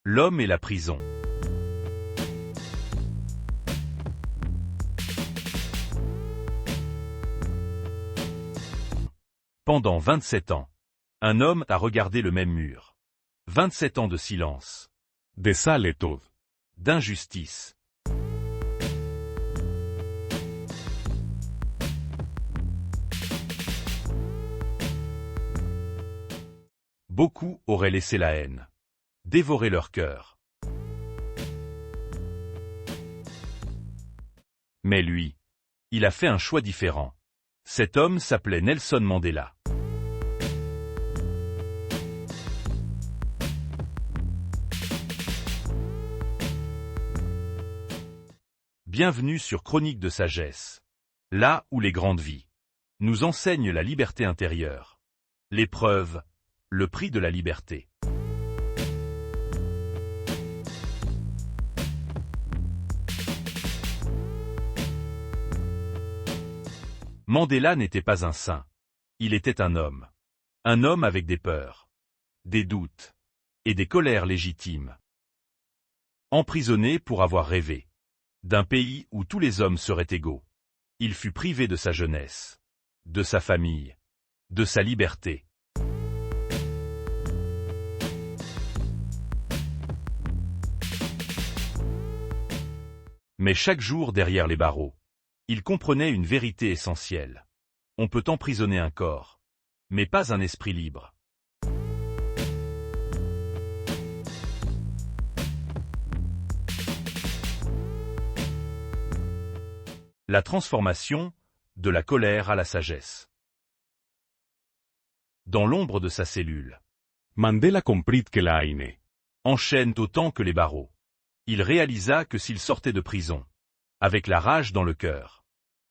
L'homme et la prison. Pendant 27 ans, un homme a regardé le même mur. 27 ans de silence, de solitud, d'injustice. Beaucoup auraient laissé la haine, dévorer leur cœur. Mais lui, il a fait un choix différent. Cet homme s'appelait Nelson Mandela. Bienvenue sur Chronique de sagesse. Là où les grandes vies nous enseignent la liberté intérieure. L'épreuve, le prix de la liberté. Mandela n'était pas un saint. Il était un homme. Un homme avec des peurs, des doutes et des colères légitimes. Emprisonné pour avoir rêvé d'un pays où tous les hommes seraient égaux. Il fut privé de sa jeunesse, de sa famille, de sa liberté. Mais chaque jour derrière les barreaux, il comprenait une vérité essentielle. On peut emprisonner un corps, mais pas un esprit libre. La transformation, de la colère à la sagesse. Dans l'ombre de sa cellule, Mandela comprit que la haine enchaîne autant que les barreaux. Il réalisa que s'il sortait de prison, avec la rage dans le cœur,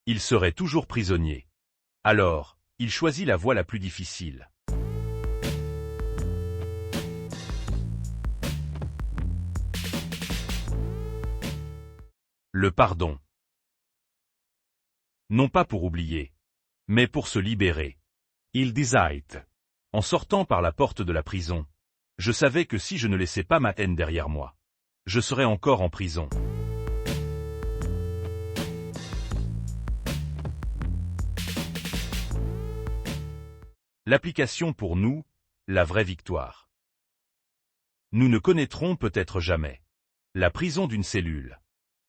il serait toujours prisonnier. Alors, il choisit la voie la plus difficile. Le pardon. Non pas pour oublier, mais pour se libérer. il disait. En sortant par la porte de la prison, je savais que si je ne laissais pas ma haine derrière moi, je serais encore en prison. L'application pour nous, la vraie victoire. Nous ne connaîtrons peut-être jamais la prison d'une cellule,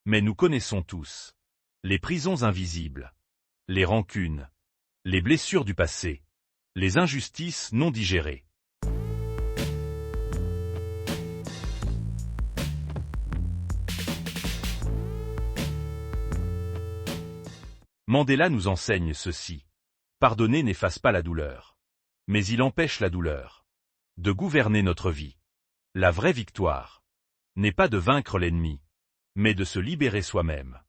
mais nous connaissons tous les prisons invisibles, les rancunes, les blessures du passé, les injustices non digérées. Mandela nous enseigne ceci. Pardonner n'efface pas la douleur, mais il empêche la douleur de gouverner notre vie. La vraie victoire n'est pas de vaincre l'ennemi, mais de se libérer soi-même.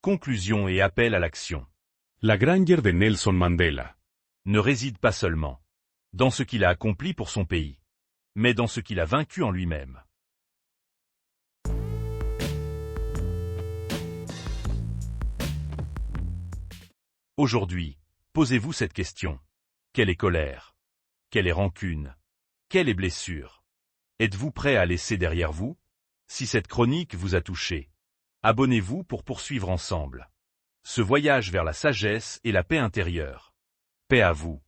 Conclusion et appel à l'action. La grandeur de Nelson Mandela Ne réside pas seulement dans ce qu'il a accompli pour son pays, mais dans ce qu'il a vaincu en lui-même. Aujourd'hui, posez-vous cette question. Quelle est colère? Quelle est rancune? Quelle est blessure? Êtes-vous prêt à laisser derrière vous? Si cette chronique vous a touché, abonnez-vous pour poursuivre ensemble ce voyage vers la sagesse et la paix intérieure. Paix à vous.